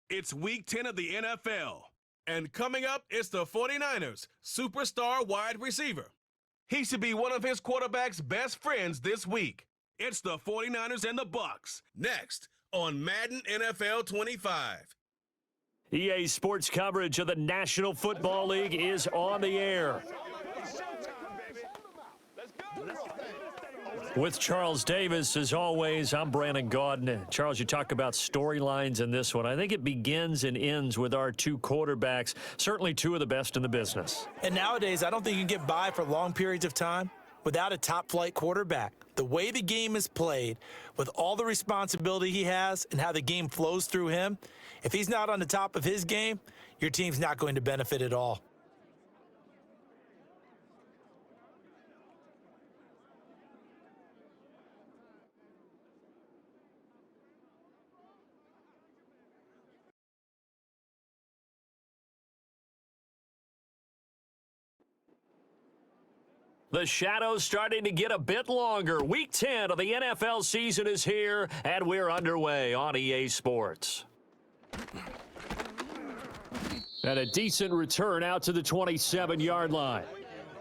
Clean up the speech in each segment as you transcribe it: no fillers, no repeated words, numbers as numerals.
It's Week 10 of the NFL. And coming up, it's the 49ers superstar wide receiver. He should be one of his quarterback's best friends this week. It's the 49ers and the Bucs. Next on Madden NFL 25. EA Sports coverage of the National Football League is on the air. With Charles Davis, as always, I'm Brandon Gaudin. Charles, you talk about storylines in this one. I think it begins and ends with our two quarterbacks, certainly two of the best in the business. And nowadays, I don't think you can get by for long periods of time without a top-flight quarterback. The way the game is played, with all the responsibility he has and how the game flows through him, if he's not on the top of his game, your team's not going to benefit at all. The shadow's starting to get a bit longer. Week 10 of the NFL season is here, and we're underway on EA Sports. And a decent return out to the 27-yard line.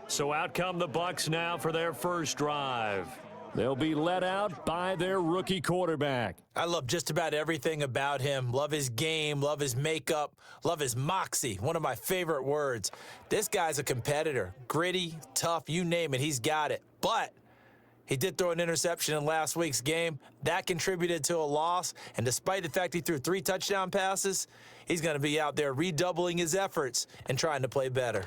So out come the Bucs now for their first drive. They'll be led out by their rookie quarterback. I love just about everything about him. Love his game, love his makeup, love his moxie, one of my favorite words. This guy's a competitor. Gritty, tough, you name it, he's got it. But he did throw an interception in last week's game. That contributed to a loss, and despite the fact he threw 3 touchdown passes, he's going to be out there redoubling his efforts and trying to play better.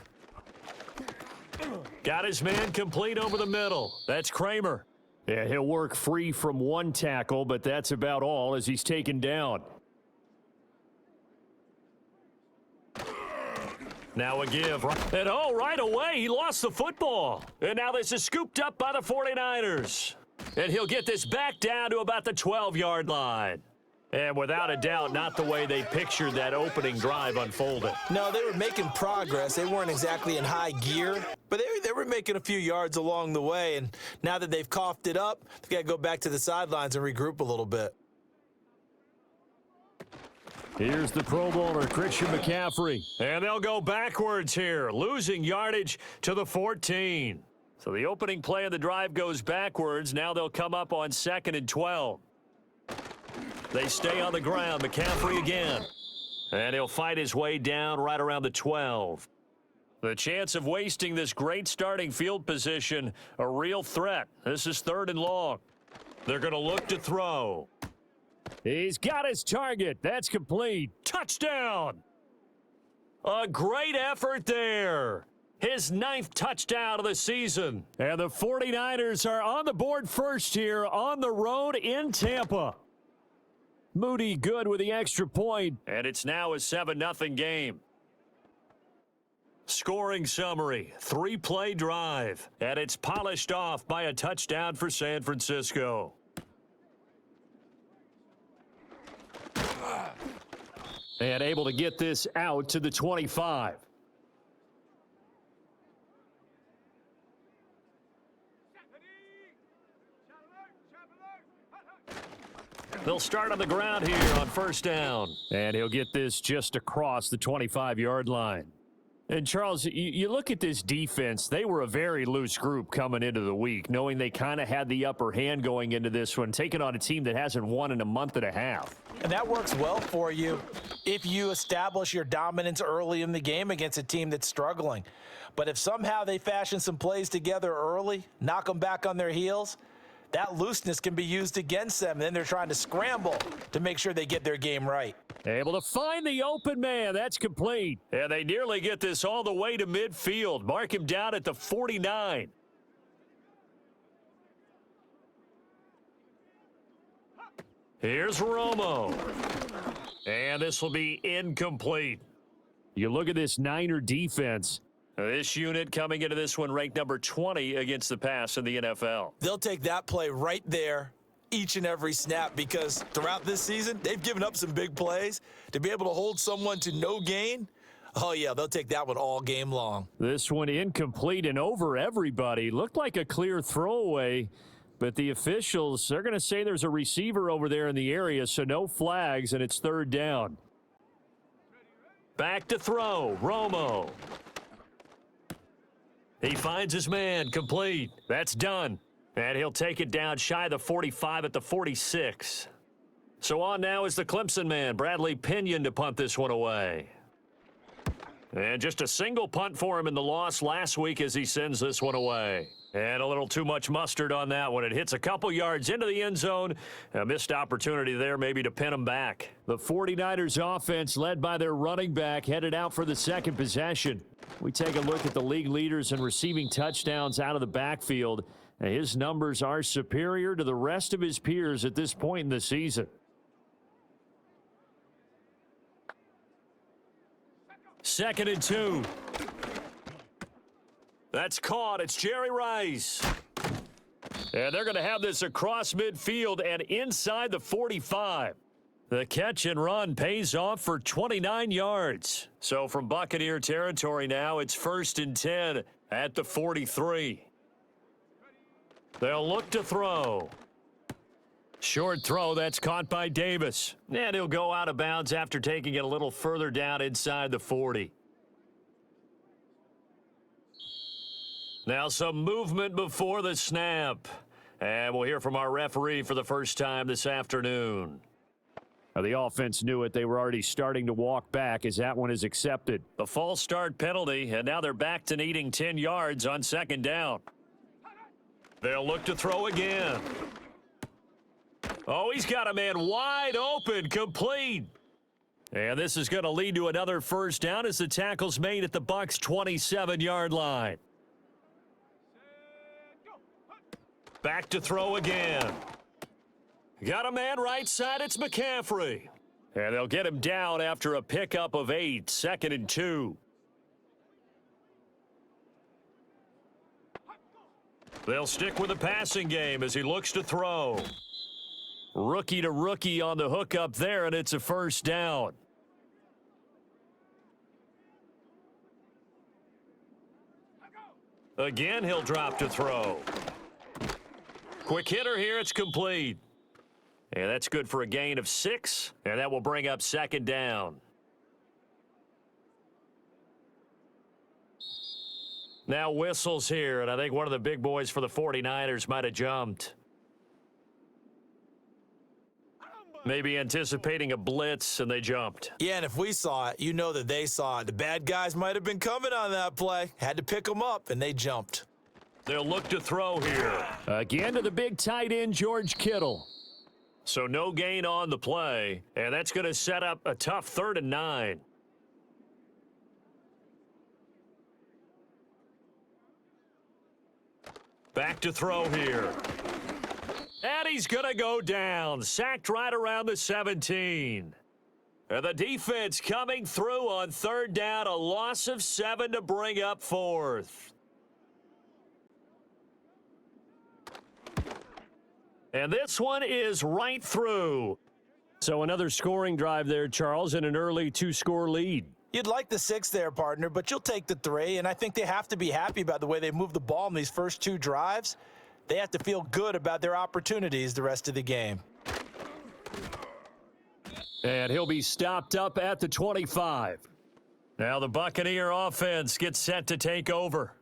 Got his man complete over the middle. That's Kramer. Yeah, he'll work free from one tackle, but that's about all as he's taken down. Now a give. And right away, he lost the football. And now this is scooped up by the 49ers. And he'll get this back down to about the 12-yard line. And without a doubt, not the way they pictured that opening drive unfolded. No, they were making progress. They weren't exactly in high gear, but they were making a few yards along the way. And now that they've coughed it up, they've got to go back to the sidelines and regroup a little bit. Here's the Pro Bowler, Christian McCaffrey. And they'll go backwards here, losing yardage to the 14. So the opening play of the drive goes backwards. Now they'll come up on 2nd and 12. They stay on the ground. McCaffrey again. And he'll fight his way down right around the 12. The chance of wasting this great starting field position, a real threat. This is 3rd and long. They're going to look to throw. He's got his target. That's complete. Touchdown. A great effort there. His 9th touchdown of the season. And the 49ers are on the board first here on the road in Tampa. Moody good with the extra point. And it's now a 7-0 game. Scoring summary, 3-play drive. And it's polished off by a touchdown for San Francisco. And able to get this out to the 25. They'll start on the ground here on 1st down. And he'll get this just across the 25-yard line. And, Charles, you look at this defense, they were a very loose group coming into the week, knowing they kind of had the upper hand going into this one, taking on a team that hasn't won in a month and a half. And that works well for you if you establish your dominance early in the game against a team that's struggling. But if somehow they fashion some plays together early, knock them back on their heels, that looseness can be used against them. And then they're trying to scramble to make sure they get their game right. Able to find the open man. That's complete. And they nearly get this all the way to midfield. Mark him down at the 49. Here's Romo. And this will be incomplete. You look at this Niner defense. This unit coming into this one ranked number 20 against the pass in the NFL. They'll take that play right there each and every snap because throughout this season, they've given up some big plays. To be able to hold someone to no gain, oh, yeah, they'll take that one all game long. This one incomplete and over everybody. Looked like a clear throwaway, but the officials, they're going to say there's a receiver over there in the area, so no flags, and it's 3rd down. Back to throw, Romo. He finds his man, complete. That's done. And he'll take it down shy of the 45 at the 46. So on now is the Clemson man, Bradley Pinion, to punt this one away. And just a single punt for him in the loss last week as he sends this one away. And a little too much mustard on that one. It hits a couple yards into the end zone. A missed opportunity there maybe to pin him back. The 49ers offense, led by their running back, headed out for the second possession. We take a look at the league leaders in receiving touchdowns out of the backfield. And his numbers are superior to the rest of his peers at this point in the season. Second and 2. That's caught. It's Jerry Rice. And they're going to have this across midfield and inside the 45. The catch and run pays off for 29 yards. So from Buccaneer territory now, it's 1st and 10 at the 43. They'll look to throw. Short throw, that's caught by Davis. And he'll go out of bounds after taking it a little further down inside the 40. Now some movement before the snap. And we'll hear from our referee for the first time this afternoon. The offense knew it. They were already starting to walk back as that one is accepted. The false start penalty, and now they're back to needing 10 yards on second down. They'll look to throw again. Oh, he's got a man wide open, complete. And this is going to lead to another first down as the tackle's made at the Bucs' 27-yard line. Back to throw again. Got a man right side, it's McCaffrey. And they'll get him down after a pickup of 8, 2nd and 2. They'll stick with the passing game as he looks to throw. Rookie to rookie on the hook up there, and it's a first down. Again, he'll drop to throw. Quick hitter here, it's complete. And that's good for a gain of 6, and that will bring up second down. Now whistles here, and I think one of the big boys for the 49ers might have jumped. Maybe anticipating a blitz, and they jumped. Yeah, and if we saw it, you know that they saw it. The bad guys might have been coming on that play. Had to pick them up, and they jumped. They'll look to throw here. Again to the big tight end, George Kittle. So no gain on the play, and that's going to set up a tough 3rd and 9. Back to throw here. And he's going to go down. Sacked right around the 17. And the defense coming through on 3rd down. A loss of 7 to bring up 4th. And this one is right through. So another scoring drive there, Charles, and an early 2-score lead. You'd like the 6 there, partner, but you'll take the 3, and I think they have to be happy about the way they moved the ball in these first 2 drives. They have to feel good about their opportunities the rest of the game. And he'll be stopped up at the 25. Now the Buccaneer offense gets set to take over.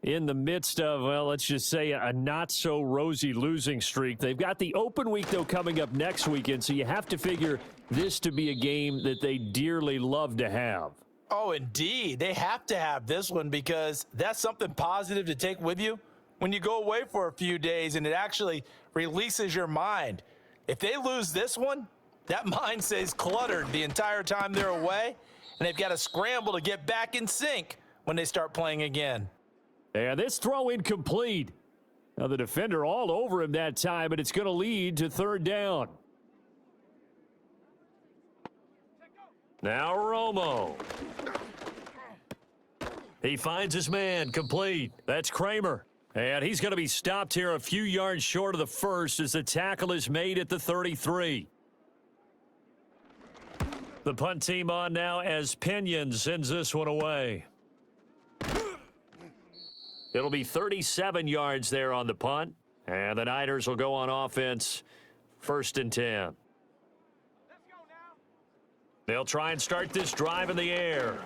In the midst of, well, let's just say a not-so-rosy losing streak. They've got the open week, though, coming up next weekend, so you have to figure this to be a game that they dearly love to have. Oh, indeed. They have to have this one because that's something positive to take with you when you go away for a few days, and it actually releases your mind. If they lose this one, that mind stays cluttered the entire time they're away, and they've got to scramble to get back in sync when they start playing again. And this throw incomplete. Now the defender all over him that time, but it's going to lead to 3rd down. Now Romo. He finds his man, complete. That's Kramer. And he's going to be stopped here a few yards short of the 1st as the tackle is made at the 33. The punt team on now as Pinion sends this one away. It'll be 37 yards there on the punt. And the Niners will go on offense 1st and 10. They'll try and start this drive in the air.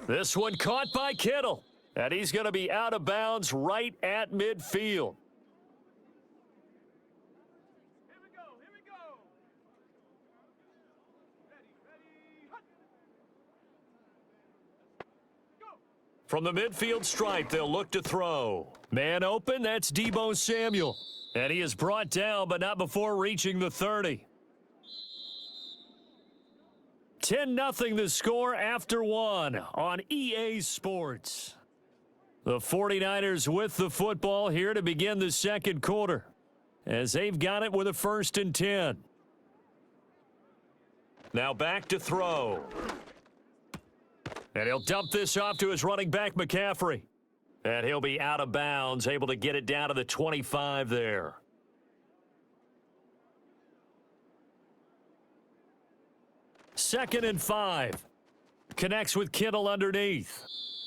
This one caught by Kittle. And he's going to be out of bounds right at midfield. Here we go. From the midfield stripe, they'll look to throw. Man open, that's Deebo Samuel. And he is brought down, but not before reaching the 30. 10-0 the score after one on EA Sports. The 49ers with the football here to begin the second quarter, as they've got it with a 1st and 10. Now back to throw. And he'll dump this off to his running back, McCaffrey. And he'll be out of bounds, able to get it down to the 25 there. Second and 5. Connects with Kittle underneath.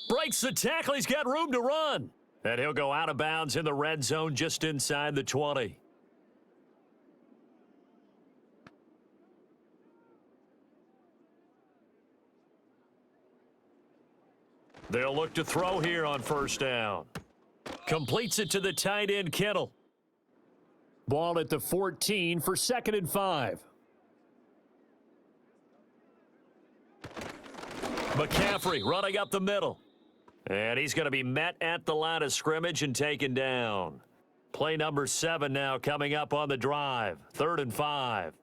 Breaks the tackle. He's got room to run. And he'll go out of bounds in the red zone just inside the 20. They'll look to throw here on 1st down. Completes it to the tight end, Kittle. Ball at the 14 for 2nd and 5. McCaffrey running up the middle. And he's going to be met at the line of scrimmage and taken down. Play number 7 now coming up on the drive. 3rd and 5.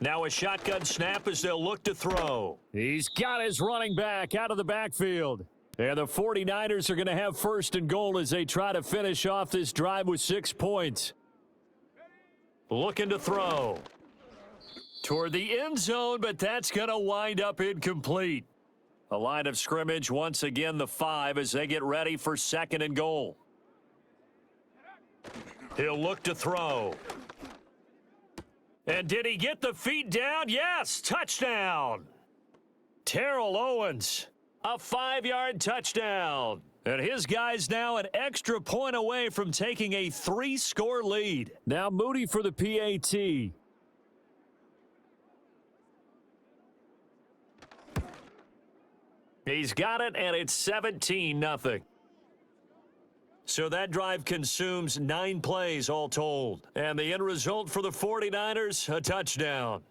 Now a shotgun snap as they'll look to throw. He's got his running back out of the backfield. And the 49ers are going to have 1st and goal as they try to finish off this drive with 6 points. Looking to throw. Toward the end zone, but that's going to wind up incomplete. A line of scrimmage, once again, the 5 as they get ready for 2nd and goal. He'll look to throw. And did he get the feet down? Yes, touchdown. Terrell Owens, a 5-yard touchdown. And his guy's now an extra point away from taking a 3-score lead. Now Moody for the PAT. He's got it, and it's 17-0. So that drive consumes 9 plays all told. And the end result for the 49ers, a touchdown.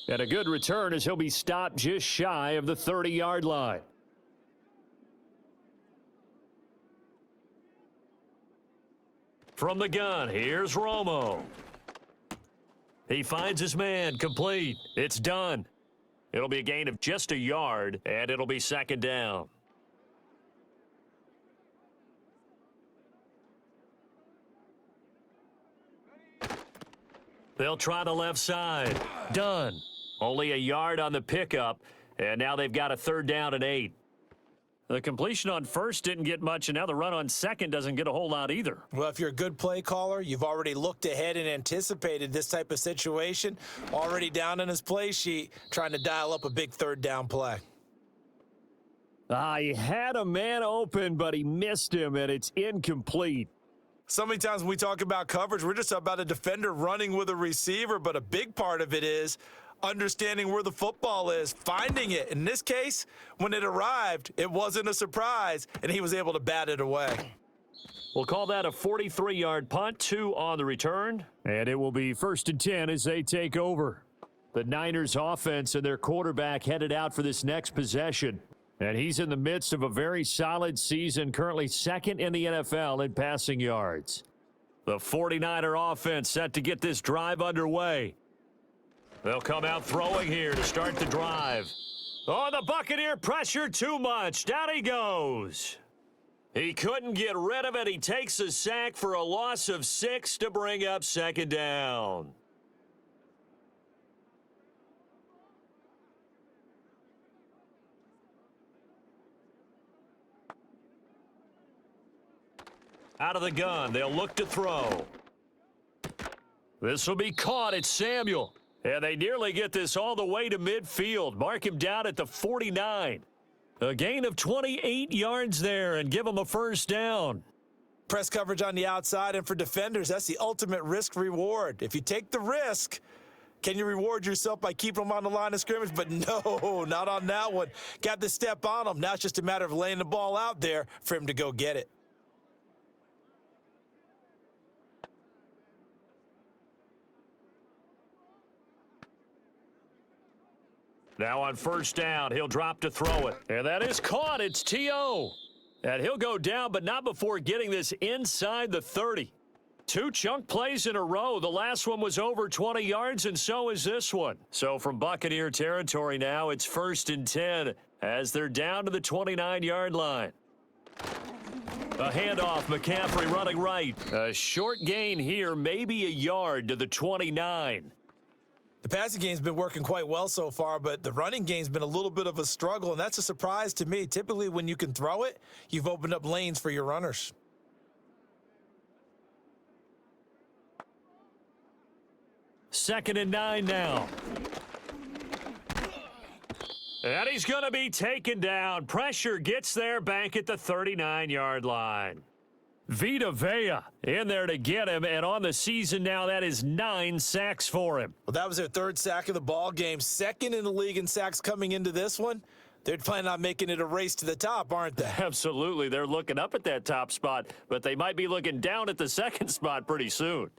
And a good return as he'll be stopped just shy of the 30-yard line. From the gun, here's Romo. He finds his man, complete. It's done. It'll be a gain of just a yard, and it'll be 2nd down. They'll try the left side. Done. Only a yard on the pickup, and now they've got a 3rd down and 8. The completion on 1st didn't get much, and now the run on 2nd doesn't get a whole lot either. Well, if you're a good play caller, you've already looked ahead and anticipated this type of situation. Already down in his play sheet, trying to dial up a big 3rd down play. He had a man open, but he missed him, and it's incomplete. So many times when we talk about coverage, we're just about a defender running with a receiver, but a big part of it is understanding where the football is, finding it. In this case, when it arrived, it wasn't a surprise, and he was able to bat it away. We'll call that a 43-yard punt, 2 on the return. And it will be 1st and 10 as they take over. The Niners offense and their quarterback headed out for this next possession. And he's in the midst of a very solid season, currently 2nd in the NFL in passing yards. The 49er offense set to get this drive underway. They'll come out throwing here to start the drive. Oh, the Buccaneer pressure too much. Down he goes. He couldn't get rid of it. He takes a sack for a loss of 6 to bring up 2nd down. Out of the gun, they'll look to throw. This will be caught. It's Samuel. And they nearly get this all the way to midfield. Mark him down at the 49. A gain of 28 yards there and give them a first down. Press coverage on the outside, and for defenders, that's the ultimate risk reward. If you take the risk, can you reward yourself by keeping them on the line of scrimmage? But no, not on that one. Got the step on him. Now it's just a matter of laying the ball out there for him to go get it. Now on first down, he'll drop to throw it. And that is caught. It's T.O. And he'll go down, but not before getting this inside the 30. 2 chunk plays in a row. The last one was over 20 yards, and so is this one. So from Buccaneer territory now, it's 1st and 10 as they're down to the 29-yard line. A handoff, McCaffrey running right. A short gain here, maybe a yard to the 29. The passing game's been working quite well so far, but the running game's been a little bit of a struggle, and that's a surprise to me. Typically, when you can throw it, you've opened up lanes for your runners. Second and 9 now. And he's going to be taken down. Pressure gets there back at the 39-yard line. Vita Vea in there to get him, and on the season now, that is 9 sacks for him. Well, that was their 3rd sack of the ball game. 2nd in the league in sacks coming into this one. They're planning on making it a race to the top, aren't they? Absolutely. They're looking up at that top spot, but they might be looking down at the 2nd spot pretty soon.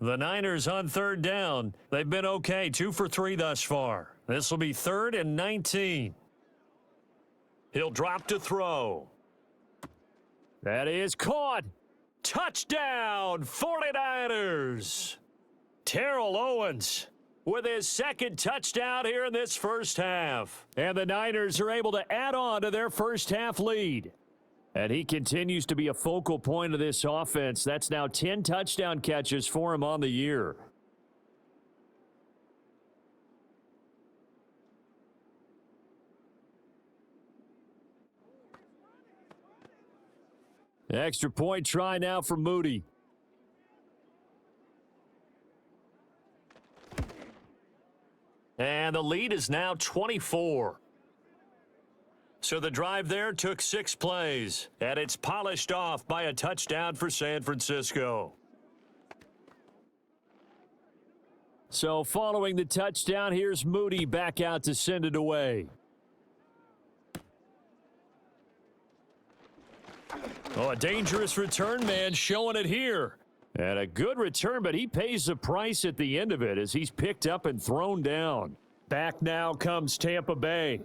The Niners on 3rd down. They've been okay, 2 for 3 thus far. This will be 3rd and 19. He'll drop to throw. That is caught. Touchdown, 49ers. Terrell Owens with his 2nd touchdown here in this first half. And the Niners are able to add on to their first half lead. And he continues to be a focal point of this offense. That's now 10 touchdown catches for him on the year. Extra point try now for Moody. And the lead is now 24. So the drive there took 6 plays, and it's polished off by a touchdown for San Francisco. So following the touchdown, here's Moody back out to send it away. Oh, a dangerous return man showing it here. And a good return, but he pays the price at the end of it as he's picked up and thrown down. Back now comes Tampa Bay.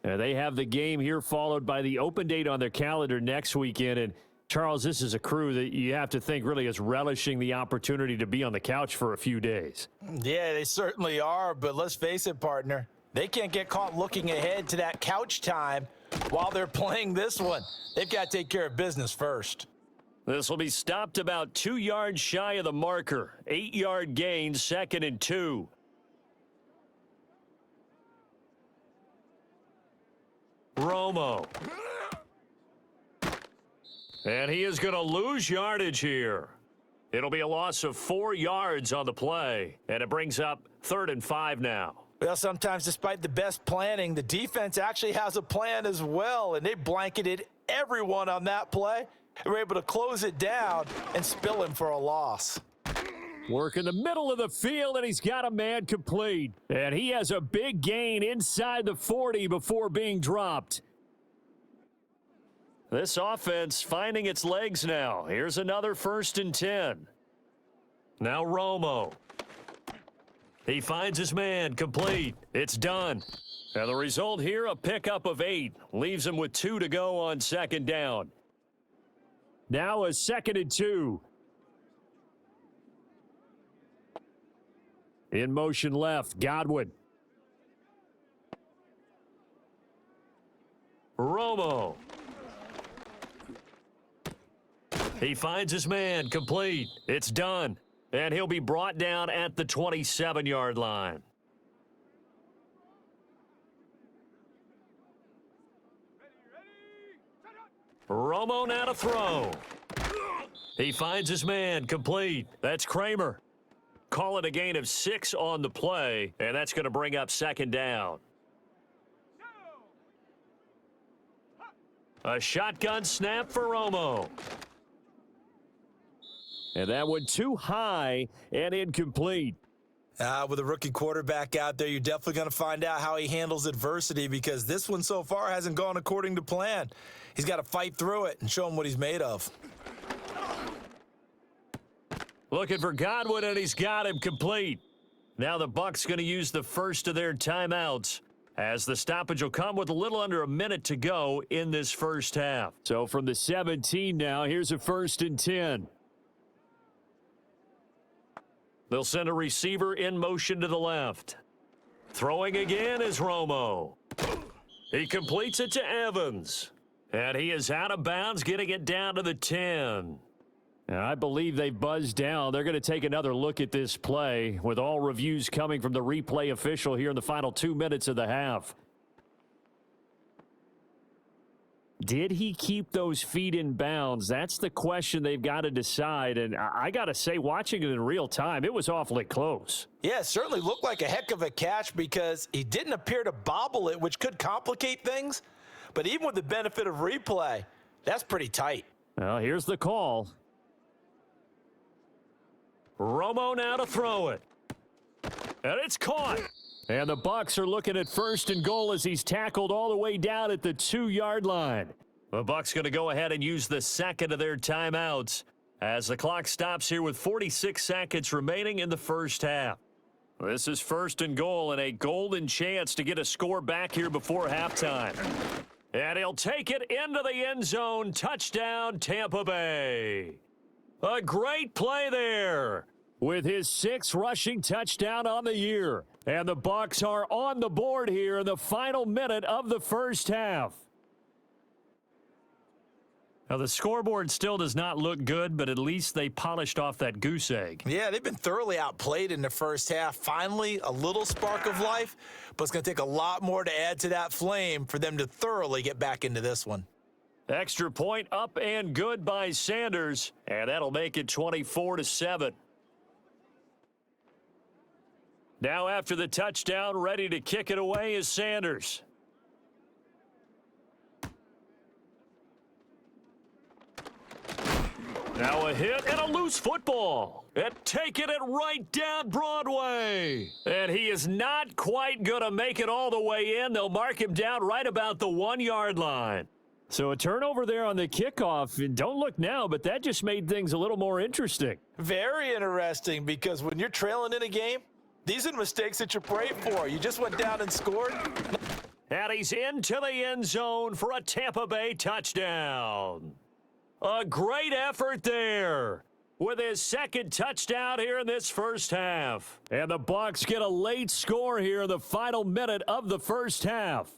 And they have the game here followed by the open date on their calendar next weekend. And Charles, this is a crew that you have to think really is relishing the opportunity to be on the couch for a few days. Yeah, they certainly are, but let's face it, partner. They can't get caught looking ahead to that couch time while they're playing this one. They've got to take care of business first. This will be stopped about 2 yards shy of the marker. 8-yard gain, 2nd and 2. Romo. And he is going to lose yardage here. It'll be a loss of 4 yards on the play, and it brings up 3rd and 5 now. Well, sometimes despite the best planning, the defense actually has a plan as well, and they blanketed everyone on that play. They were able to close it down and spill him for a loss. Work in the middle of the field, and he's got a man complete. And he has a big gain inside the 40 before being dropped. This offense finding its legs now. Here's another 1st and 10. Now Romo. He finds his man complete. It's done. And the result here, a pickup of 8. Leaves him with 2 to go on 2nd down. Now a 2nd and 2. In motion left, Godwin. Romo. He finds his man complete. It's done. And he'll be brought down at the 27-yard line. Romo now to throw. He finds his man complete. That's Kramer. Call it a gain of 6 on the play, and that's going to bring up 2nd down. A shotgun snap for Romo. And that went too high and incomplete. With a rookie quarterback out there, you're definitely going to find out how he handles adversity, because this one so far hasn't gone according to plan. He's got to fight through it and show him what he's made of. Looking for Godwin, and he's got him complete. Now the Bucs going to use the first of their timeouts, as the stoppage will come with a little under a minute to go in this first half. So from the 17 now, here's a 1st and 10. They'll send a receiver in motion to the left. Throwing again is Romo. He completes it to Evans. And he is out of bounds, getting it down to the 10. And I believe they buzzed down. They're going to take another look at this play, with all reviews coming from the replay official here in the final 2 minutes of the half. Did he keep those feet in bounds? That's the question they've got to decide. And I got to say, watching it in real time, it was awfully close. Yeah, it certainly looked like a heck of a catch, because he didn't appear to bobble it, which could complicate things. But even with the benefit of replay, that's pretty tight. Well, here's the call. Romo now to throw it. And it's caught. And the Bucs are looking at 1st and goal as he's tackled all the way down at the 2-yard line. The Bucs going to go ahead and use the second of their timeouts as the clock stops here with 46 seconds remaining in the first half. This is 1st and goal, and a golden chance to get a score back here before halftime. And he'll take it into the end zone. Touchdown, Tampa Bay. A great play there, with his 6th rushing touchdown on the year. And the Bucs are on the board here in the final minute of the first half. Now, the scoreboard still does not look good, but at least they polished off that goose egg. Yeah, they've been thoroughly outplayed in the first half. Finally, a little spark of life, but it's going to take a lot more to add to that flame for them to thoroughly get back into this one. Extra point up and good by Sanders, and that'll make it 24-7. Now after the touchdown, ready to kick it away is Sanders. Now a hit and a loose football. And taking it right down Broadway. And he is not quite going to make it all the way in. They'll mark him down right about the 1-yard line. So a turnover there on the kickoff. And don't look now, but that just made things a little more interesting. Very interesting, because when you're trailing in a game, these are the mistakes that you pray for. You just went down and scored. And he's into the end zone for a Tampa Bay touchdown. A great effort there, with his 2nd touchdown here in this first half. And the Bucs get a late score here in the final minute of the first half.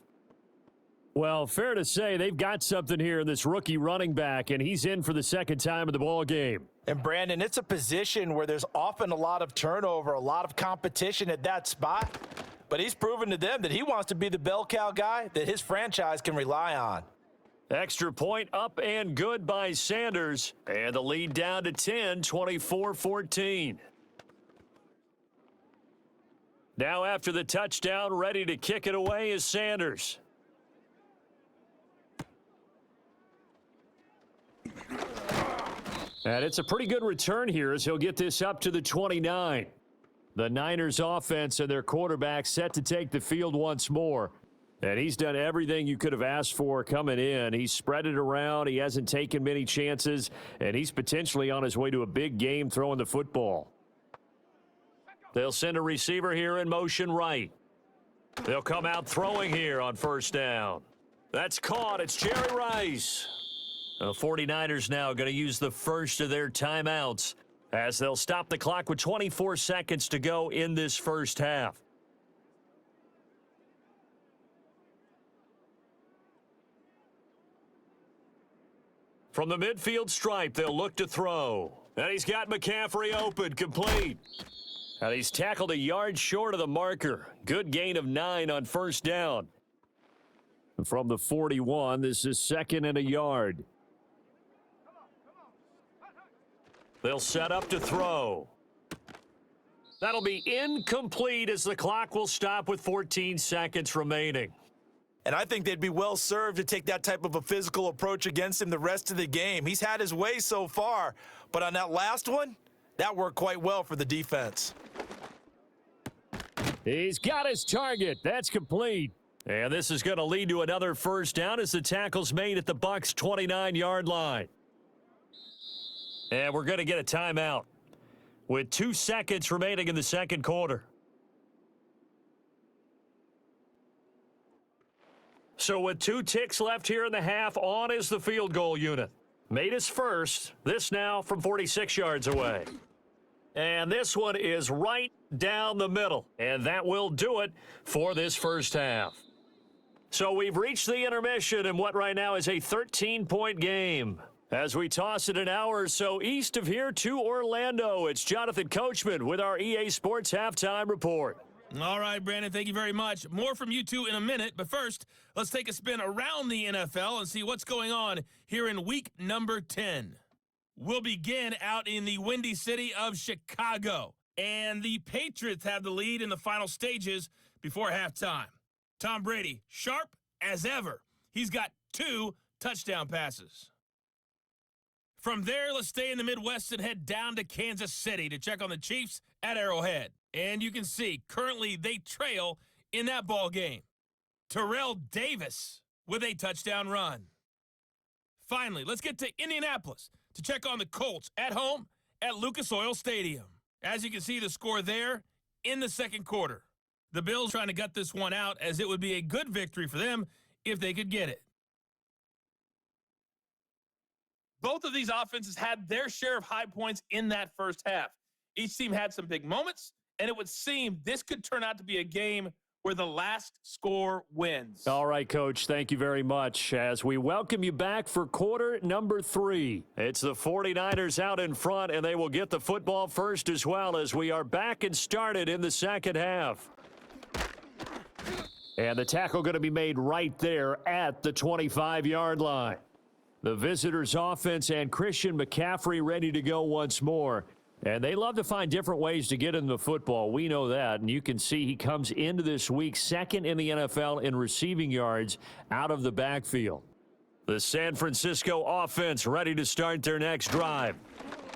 Well, fair to say they've got something here in this rookie running back, and he's in for the 2nd time of the ball game. And Brandon, it's a position where there's often a lot of turnover, a lot of competition at that spot. But he's proven to them that he wants to be the bell cow guy that his franchise can rely on. Extra point up and good by Sanders. And the lead down to 10, 24-14. Now after the touchdown, ready to kick it away is Sanders. And it's a pretty good return here as he'll get this up to the 29. The Niners offense and their quarterback set to take the field once more. And he's done everything you could have asked for coming in. He's spread it around. He hasn't taken many chances. And he's potentially on his way to a big game throwing the football. They'll send a receiver here in motion right. They'll come out throwing here on 1st down. That's caught. It's Jerry Rice. The 49ers now going to use the first of their timeouts as they'll stop the clock with 24 seconds to go in this first half. From the midfield stripe, they'll look to throw. And he's got McCaffrey open, complete. And he's tackled a yard short of the marker. Good gain of 9 on 1st down. From the 41, this is 2nd and a yard. They'll set up to throw. That'll be incomplete as the clock will stop with 14 seconds remaining. And I think they'd be well served to take that type of a physical approach against him the rest of the game. He's had his way so far, but on that last one, that worked quite well for the defense. He's got his target. That's complete. And this is going to lead to another first down as the tackle's made at the Bucs' 29-yard line. And we're going to get a timeout with 2 seconds remaining in the second quarter. So with 2 ticks left here in the half, on is the field goal unit. Made his first. This now from 46 yards away. And this one is right down the middle. And that will do it for this first half. So we've reached the intermission in what right now is a 13-point game. As we toss it an hour or so east of here to Orlando, it's Jonathan Coachman with our EA Sports Halftime Report. All right, Brandon, thank you very much. More from you two in a minute, but first, let's take a spin around the NFL and see what's going on here in week number 10. We'll begin out in the windy city of Chicago, and the Patriots have the lead in the final stages before halftime. Tom Brady, sharp as ever. He's got 2 touchdown passes. From there, let's stay in the Midwest and head down to Kansas City to check on the Chiefs at Arrowhead. And you can see, currently they trail in that ball game. Terrell Davis with a touchdown run. Finally, let's get to Indianapolis to check on the Colts at home at Lucas Oil Stadium. As you can see, the score there in the second quarter. The Bills trying to gut this one out, as it would be a good victory for them if they could get it. Both of these offenses had their share of high points in that first half. Each team had some big moments, and it would seem this could turn out to be a game where the last score wins. All right, Coach, thank you very much. As we welcome you back for quarter number 3. It's the 49ers out in front, and they will get the football first as well as we are back and started in the second half. And the tackle going to be made right there at the 25-yard line. The visitors' offense and Christian McCaffrey ready to go once more. And they love to find different ways to get in the football. We know that. And you can see he comes into this week second in the NFL in receiving yards out of the backfield. The San Francisco offense ready to start their next drive.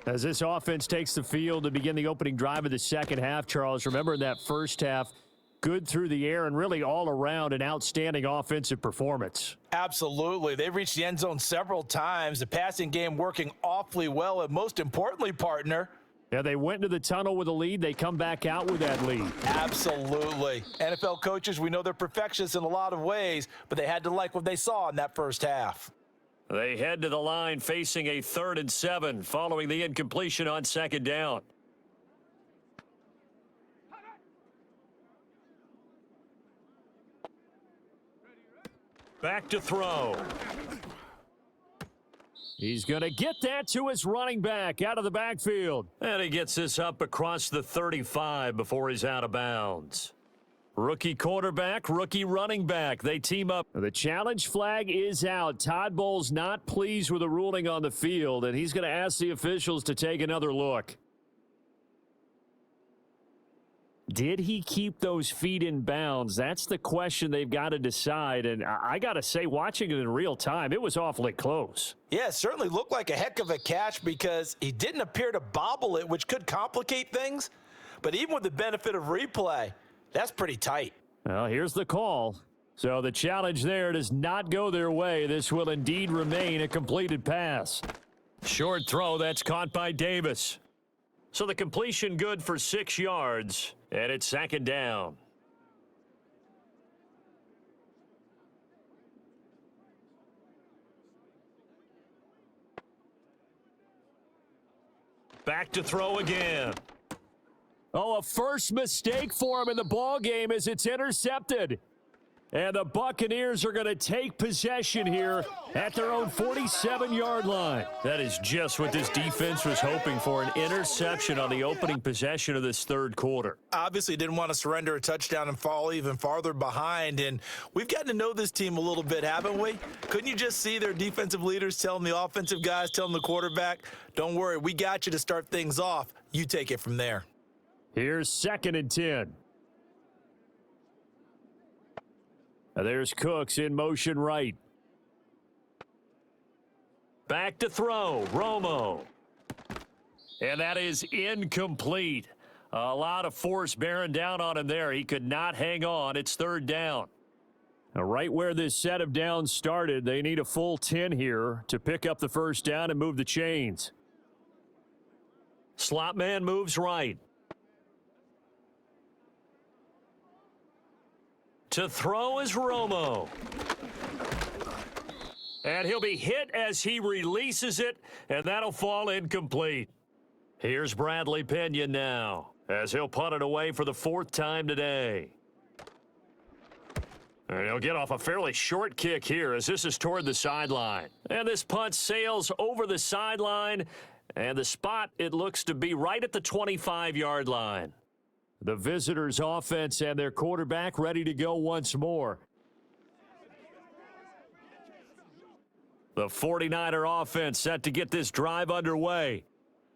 As this offense takes the field to begin the opening drive of the second half, Charles, remember in that first half, good through the air and really all around an outstanding offensive performance. Absolutely. They've reached the end zone several times. The passing game working awfully well. And most importantly, partner, yeah, they went into the tunnel with a lead. They come back out with that lead. Absolutely. NFL coaches, we know they're perfectionists in a lot of ways, but they had to like what they saw in that first half. They head to the line facing a 3rd and 7 following the incompletion on second down. Back to throw. He's going to get that to his running back out of the backfield. And he gets this up across the 35 before he's out of bounds. Rookie quarterback, rookie running back. They team up. The challenge flag is out. Todd Bowles not pleased with the ruling on the field, and he's going to ask the officials to take another look. Did he keep those feet in bounds? That's the question they've got to decide. And I got to say, watching it in real time, it was awfully close. Yeah, it certainly looked like a heck of a catch because he didn't appear to bobble it, which could complicate things. But even with the benefit of replay, that's pretty tight. Well, here's the call. So the challenge there does not go their way. This will indeed remain a completed pass. Short throw, that's caught by Davis. So the completion good for 6 yards, and it's second down. Back to throw again. Oh, a first mistake for him in the ball game as it's intercepted. And the Buccaneers are going to take possession here at their own 47-yard line. That is just what this defense was hoping for, an interception on the opening possession of this third quarter. Obviously didn't want to surrender a touchdown and fall even farther behind. And we've gotten to know this team a little bit, haven't we? Couldn't you just see their defensive leaders telling the offensive guys, telling the quarterback, don't worry, we got you to start things off. You take it from there. Here's 2nd and 10. There's Cooks in motion right. Back to throw, Romo. And that is incomplete. A lot of force bearing down on him there. He could not hang on. It's third down. Now, right where this set of downs started, they need a full 10 here to pick up the first down and move the chains. Slot man moves right. To throw is Romo. And he'll be hit as he releases it, and that'll fall incomplete. Here's Bradley Pinion now, as he'll punt it away for the 4th time today. And he'll get off a fairly short kick here as this is toward the sideline. And this punt sails over the sideline, and the spot, it looks to be right at the 25-yard line. The visitors' offense and their quarterback ready to go once more. The 49er offense set to get this drive underway.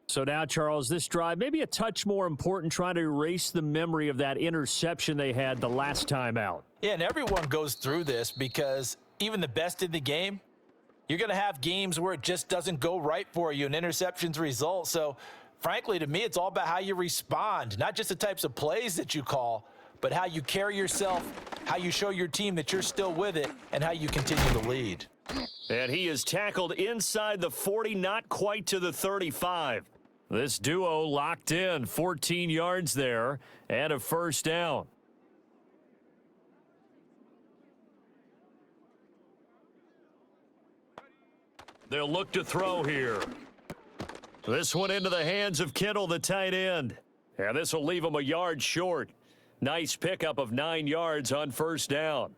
So now, Charles, this drive maybe a touch more important, trying to erase the memory of that interception they had the last time out. Yeah, and everyone goes through this because even the best in the game, you're going to have games where it just doesn't go right for you and interceptions result. So, frankly, to me, it's all about how you respond, not just the types of plays that you call, but how you carry yourself, how you show your team that you're still with it, and how you continue to lead. And he is tackled inside the 40, not quite to the 35. This duo locked in, 14 yards there, and a first down. They'll look to throw here. This one into the hands of Kittle, the tight end. And this will leave him a yard short. Nice pickup of 9 yards on first down.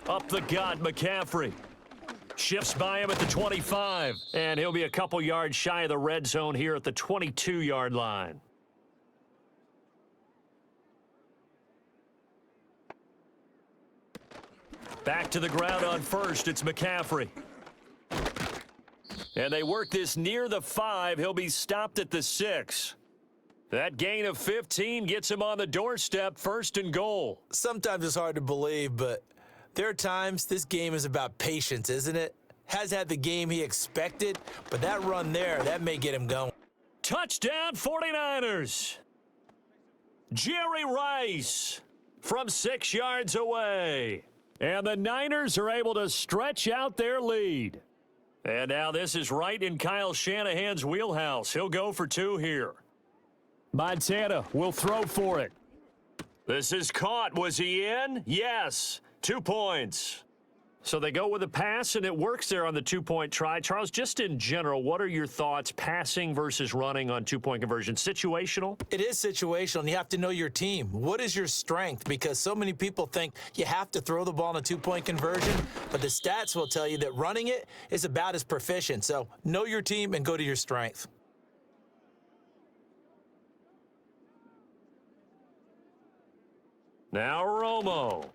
Up the gut, McCaffrey. Shifts by him at the 25. And he'll be a couple yards shy of the red zone here at the 22-yard line. Back to the ground on first. It's McCaffrey. And they work this near the 5. He'll be stopped at the 6. That gain of 15 gets him on the doorstep, 1st and goal. Sometimes it's hard to believe, but there are times this game is about patience, isn't it? Hasn't had the game he expected, but that run there, that may get him going. Touchdown 49ers. Jerry Rice from 6 yards away. And the Niners are able to stretch out their lead. And now this is right in Kyle Shanahan's wheelhouse. He'll go for 2 here. Montana will throw for it. This is caught. Was he in? Yes. 2 points. So they go with a pass, and it works there on the 2-point try. Charles, just in general, what are your thoughts passing versus running on 2-point conversion? Situational? It is situational, and you have to know your team. What is your strength? Because so many people think you have to throw the ball in a 2-point conversion, but the stats will tell you that running it is about as proficient. So know your team and go to your strength. Now Romo.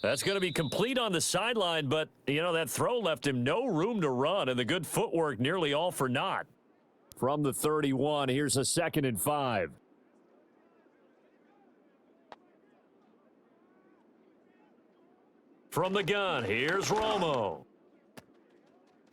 That's going to be complete on the sideline, but, you know, that throw left him no room to run, and the good footwork nearly all for naught. From the 31, here's a 2nd and 5. From the gun, here's Romo.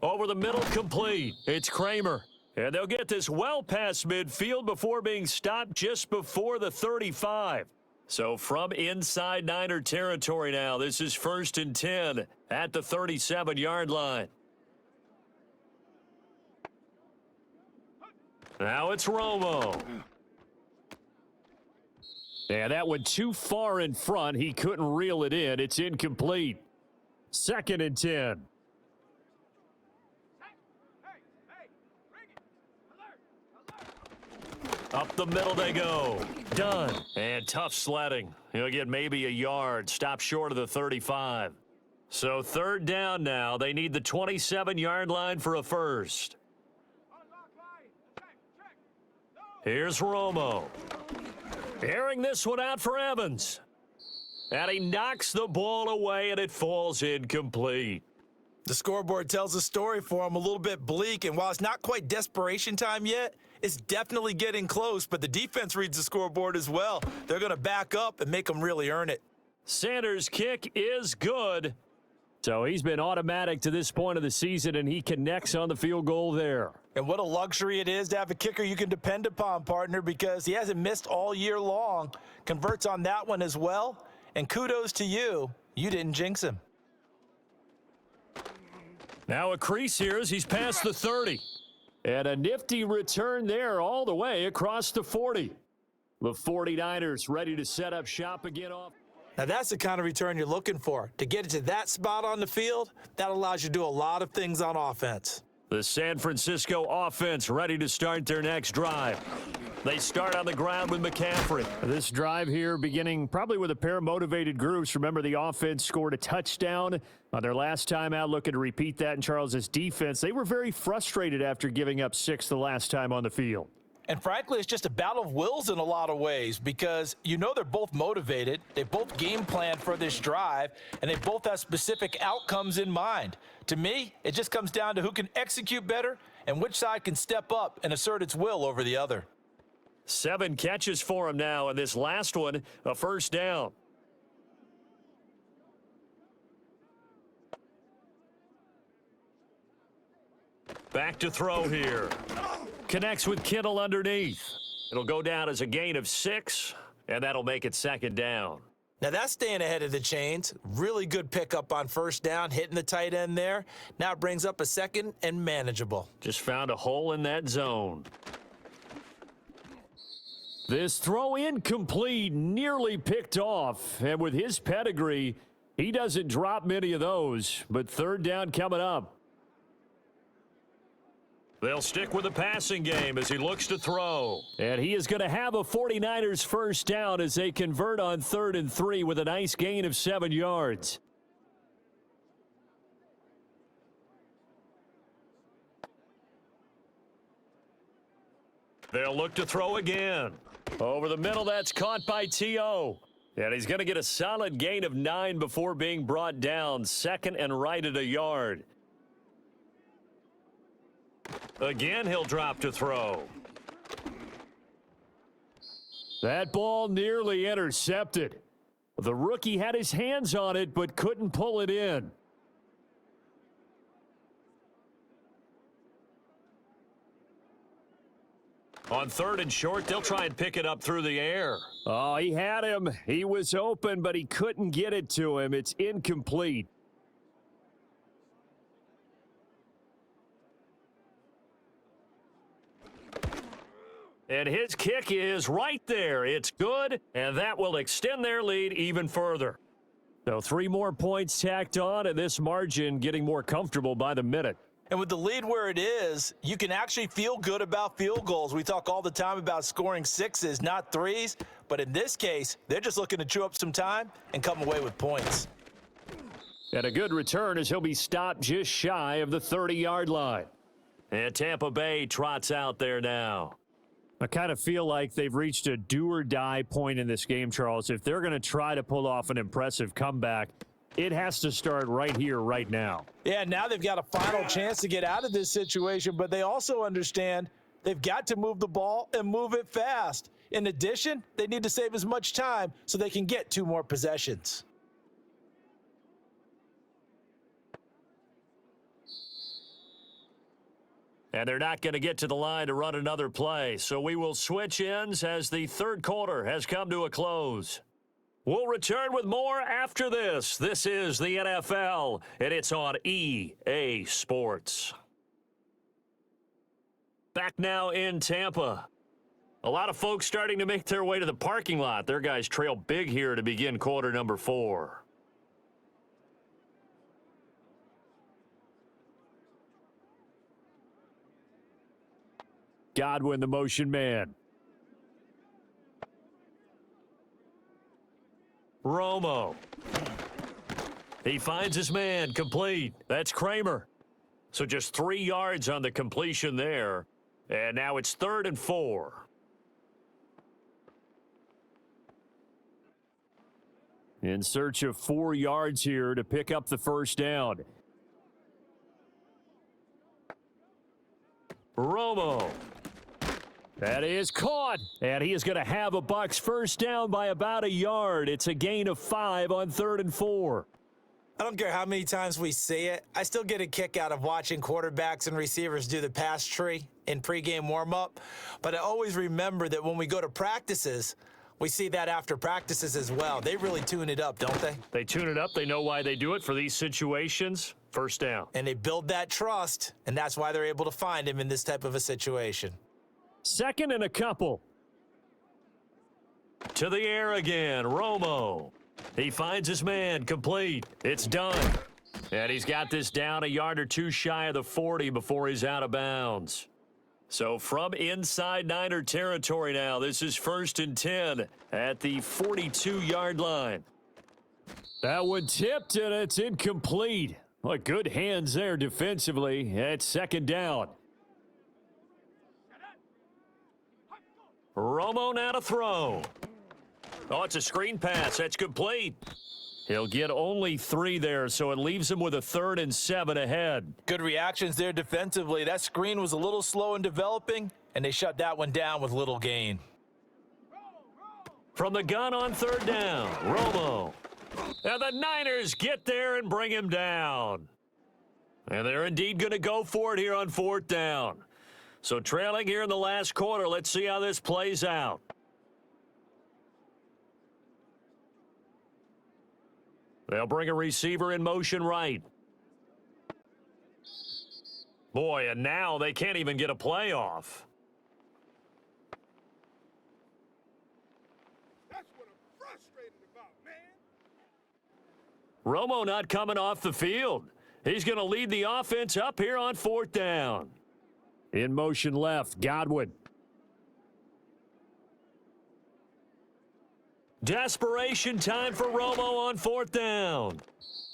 Over the middle, complete. It's Kramer. And they'll get this well past midfield before being stopped just before the 35. So from inside Niner territory now, this is 1st and 10 at the 37-yard line. Now it's Romo. And that went too far in front. He couldn't reel it in. It's incomplete. 2nd and 10. Up the middle they go. Done. And tough sledding. He'll get maybe a yard. Stop short of the 35. So 3rd down now. They need the 27-yard line for a first. Here's Romo. Airing this one out for Evans. And he knocks the ball away, and it falls incomplete. The scoreboard tells a story for him, a little bit bleak, and while it's not quite desperation time yet, It's definitely getting close, but the defense reads the scoreboard as well. They're going to back up and make them really earn it. Sanders' kick is good. So he's been automatic to this point of the season, and he connects on the field goal there. And what a luxury it is to have a kicker you can depend upon, partner, because he hasn't missed all year long. Converts on that one as well. And kudos to you. You didn't jinx him. Now a crease here as he's past the 30. And a nifty return there all the way across the 40. The 49ers ready to set up shop again off. Now that's the kind of return you're looking for. To get it to that spot on the field, that allows you to do a lot of things on offense. The San Francisco offense ready to start their next drive. They start on the ground with McCaffrey. This drive here beginning probably with a pair of motivated groups. Remember, the offense scored a touchdown on their last time out, looking to repeat that in Charles's defense. They were very frustrated after giving up 6 the last time on the field. And frankly, it's just a battle of wills in a lot of ways because you know they're both motivated. They both game plan for this drive, and they both have specific outcomes in mind. To me, it just comes down to who can execute better and which side can step up and assert its will over the other. 7 catches for him now, and this last one, a first down. Back to throw here. Connects with Kittle underneath. It'll go down as a gain of 6, and that'll make it second down. Now that's staying ahead of the chains. Really good pickup on first down, hitting the tight end there. Now it brings up a second and manageable. Just found a hole in that zone. This throw incomplete, nearly picked off. And with his pedigree, he doesn't drop many of those. But third down coming up. They'll stick with the passing game as he looks to throw. And he is going to have a 49ers first down as they convert on 3rd and 3 with a nice gain of 7 yards. They'll look to throw again. Over the middle, that's caught by T.O. And he's going to get a solid gain of 9 before being brought down. Second and right at a yard. Again, he'll drop to throw. That ball nearly intercepted. The rookie had his hands on it, but couldn't pull it in. On 3rd and short, they'll try and pick it up through the air. Oh, he had him. He was open, but he couldn't get it to him. It's incomplete. And his kick is right there. It's good, and that will extend their lead even further. So 3 more points tacked on, and this margin getting more comfortable by the minute. And with the lead where it is, you can actually feel good about field goals. We talk all the time about scoring 6s, not 3s. But in this case, they're just looking to chew up some time and come away with points. And a good return as he'll be stopped just shy of the 30-yard line. And Tampa Bay trots out there now. I kind of feel like they've reached a do-or-die point in this game, Charles. If they're going to try to pull off an impressive comeback, it has to start right here, right now. Yeah, now they've got a final chance to get out of this situation, but they also understand they've got to move the ball and move it fast. In addition, they need to save as much time so they can get 2 more possessions. And they're not going to get to the line to run another play, so we will switch ends as the 3rd quarter has come to a close. We'll return with more after this. This is the NFL, and it's on EA Sports. Back now in Tampa. A lot of folks starting to make their way to the parking lot. Their guys trail big here to begin quarter number 4. Godwin, the motion man. Romo. He finds his man, complete. That's Kramer. So just 3 yards on the completion there. And now it's 3rd and 4. In search of 4 yards here to pick up the first down. Romo. That is caught, and he is going to have a Bucs first down by about a yard. It's a gain of 5 on 3rd and 4. I don't care how many times we see it. I still get a kick out of watching quarterbacks and receivers do the pass tree in pregame warm-up. But I always remember that when we go to practices, we see that after practices as well. They really tune it up, don't they? They tune it up. They know why they do it for these situations. First down. And they build that trust, and that's why they're able to find him in this type of a situation. 2nd and a couple. To the air again, Romo. He finds his man, complete. It's done. And he's got this down a yard or two shy of the 40 before he's out of bounds. So from inside Niner territory now, this is 1st and 10 at the 42-yard line. That one tipped, and it's incomplete. Well, good hands there defensively. It's 2nd down. Romo now to throw. Oh, it's a screen pass. That's complete. He'll get only 3 there, so it leaves him with a 3rd and 7 ahead. Good reactions there defensively. That screen was a little slow in developing, and they shut that one down with little gain. From the gun on 3rd down, Romo. And the Niners get there and bring him down. And they're indeed going to go for it here on 4th down. So trailing here in the last quarter, let's see how this plays out. They'll bring a receiver in motion right. Boy, and now they can't even get a playoff. That's what I'm frustrated about, man. Romo not coming off the field. He's going to lead the offense up here on 4th down. In motion left, Godwin. Desperation time for Romo on 4th down.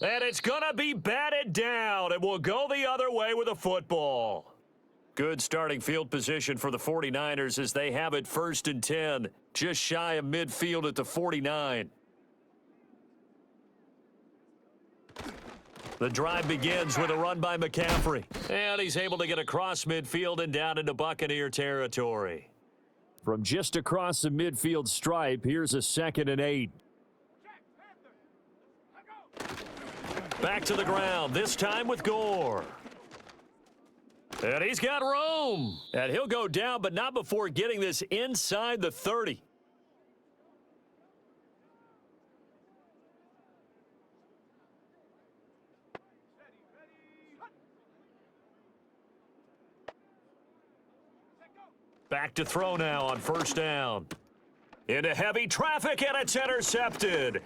And it's going to be batted down, and we'll go the other way with a football. Good starting field position for the 49ers as they have it 1st and 10, just shy of midfield at the 49. The drive begins with a run by McCaffrey. And he's able to get across midfield and down into Buccaneer territory. From just across the midfield stripe, here's a 2nd and 8. Back to the ground, this time with Gore. And he's got room. And he'll go down, but not before getting this inside the 30. Back to throw now on 1st down. Into heavy traffic, and it's intercepted.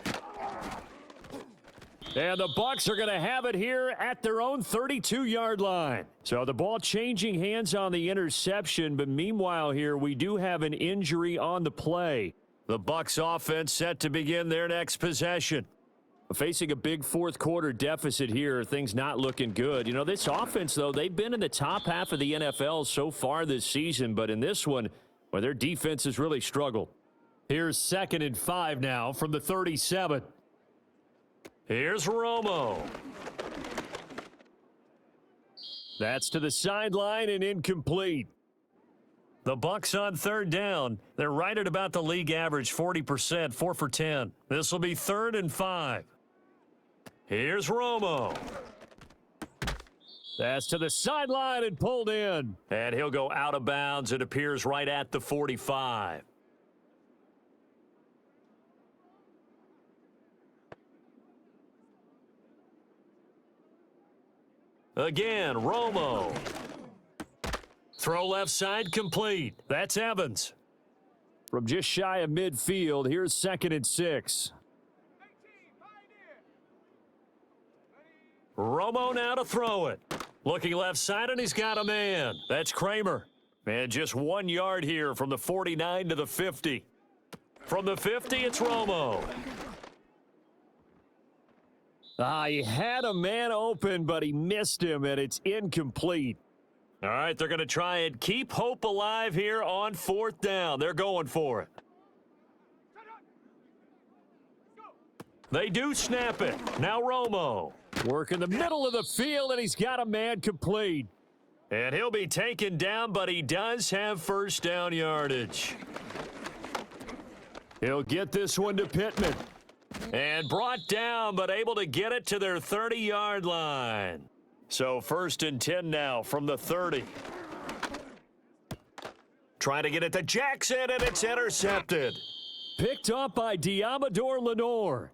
And the Bucs are going to have it here at their own 32-yard line. So the ball changing hands on the interception, but meanwhile here we do have an injury on the play. The Bucs offense set to begin their next possession. Facing a big 4th quarter deficit here, things not looking good. You know, this offense, though, they've been in the top half of the NFL so far this season, but in this one, well, their defense has really struggled. Here's 2nd and 5 now from the 37. Here's Romo. That's to the sideline and incomplete. The Bucs on 3rd down. They're right at about the league average, 40%, 4 for 10. This will be 3rd and 5. Here's Romo. That's to the sideline and pulled in. And he'll go out of bounds. It appears right at the 45. Again, Romo. Throw left side complete. That's Evans. From just shy of midfield, here's 2nd and 6. Romo now to throw it. Looking left side, and he's got a man. That's Kramer. And just 1 yard here from the 49 to the 50. From the 50, it's Romo. He had a man open, but he missed him, and it's incomplete. All right, they're going to try and keep hope alive here on 4th down. They're going for it. They do snap it. Now Romo. Work in the middle of the field, and he's got a man complete. And he'll be taken down, but he does have first down yardage. He'll get this one to Pittman. And brought down, but able to get it to their 30-yard line. So 1st and 10 now from the 30. Trying to get it to Jackson, and it's intercepted. Picked up by Diamador Lenore.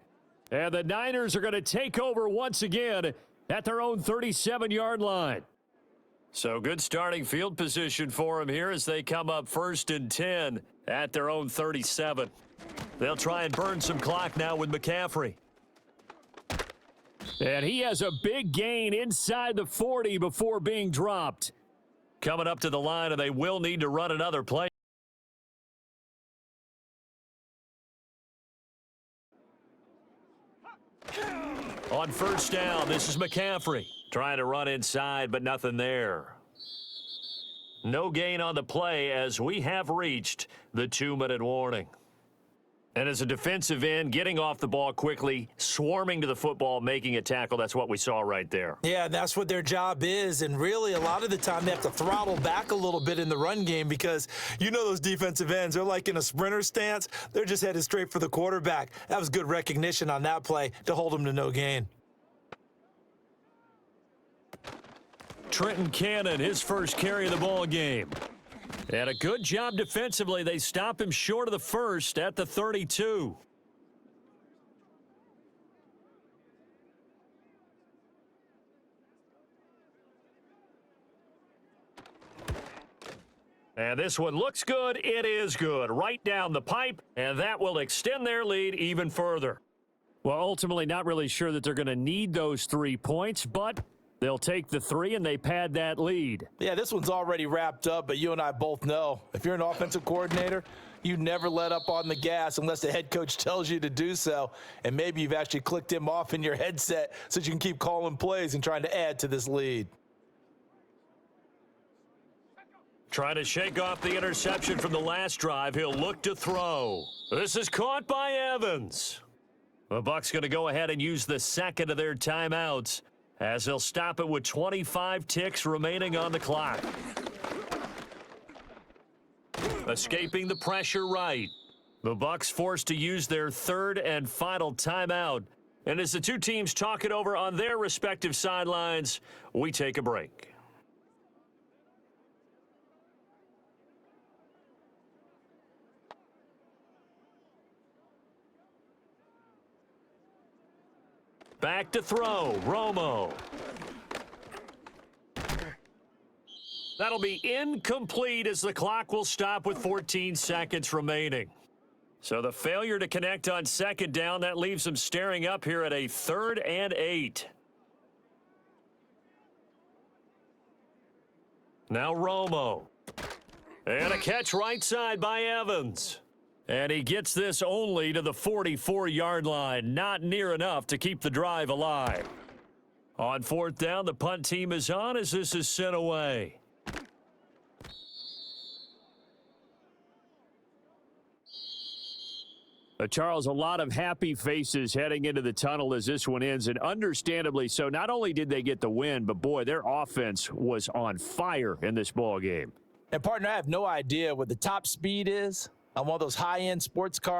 And the Niners are going to take over once again at their own 37-yard line. So good starting field position for them here as they come up 1st and 10 at their own 37. They'll try and burn some clock now with McCaffrey. And he has a big gain inside the 40 before being dropped. Coming up to the line, and they will need to run another play. On 1st down, this is McCaffrey. Trying to run inside, but nothing there. No gain on the play as we have reached the 2-minute warning. And as a defensive end, getting off the ball quickly, swarming to the football, making a tackle, that's what we saw right there. Yeah, that's what their job is. And really, a lot of the time, they have to throttle back a little bit in the run game because you know those defensive ends, they're like in a sprinter stance. They're just headed straight for the quarterback. That was good recognition on that play to hold them to no gain. Trenton Cannon, his first carry of the ball game. And a good job defensively. They stop him short of the first at the 32. And this one looks good. It is good. Right down the pipe, and that will extend their lead even further. Well, ultimately, not really sure that they're going to need those 3 points, but they'll take the 3, and they pad that lead. Yeah, this one's already wrapped up, but you and I both know if you're an offensive coordinator, you never let up on the gas unless the head coach tells you to do so. And maybe you've actually clicked him off in your headset so you can keep calling plays and trying to add to this lead. Trying to shake off the interception from the last drive. He'll look to throw. This is caught by Evans. The Bucs going to go ahead and use the second of their timeouts, as they'll stop it with 25 ticks remaining on the clock. Escaping the pressure right. The Bucs forced to use their 3rd and final timeout. And as the two teams talk it over on their respective sidelines, we take a break. Back to throw, Romo. That'll be incomplete as the clock will stop with 14 seconds remaining. So the failure to connect on 2nd down, that leaves them staring up here at a 3rd and 8. Now Romo. And a catch right side by Evans. And he gets this only to the 44-yard line. Not near enough to keep the drive alive. On 4th down, the punt team is on as this is sent away. Charles, a lot of happy faces heading into the tunnel as this one ends, and understandably so. Not only did they get the win, but boy, their offense was on fire in this ball game. And partner, I have no idea what the top speed is on one of those high-end sports cars.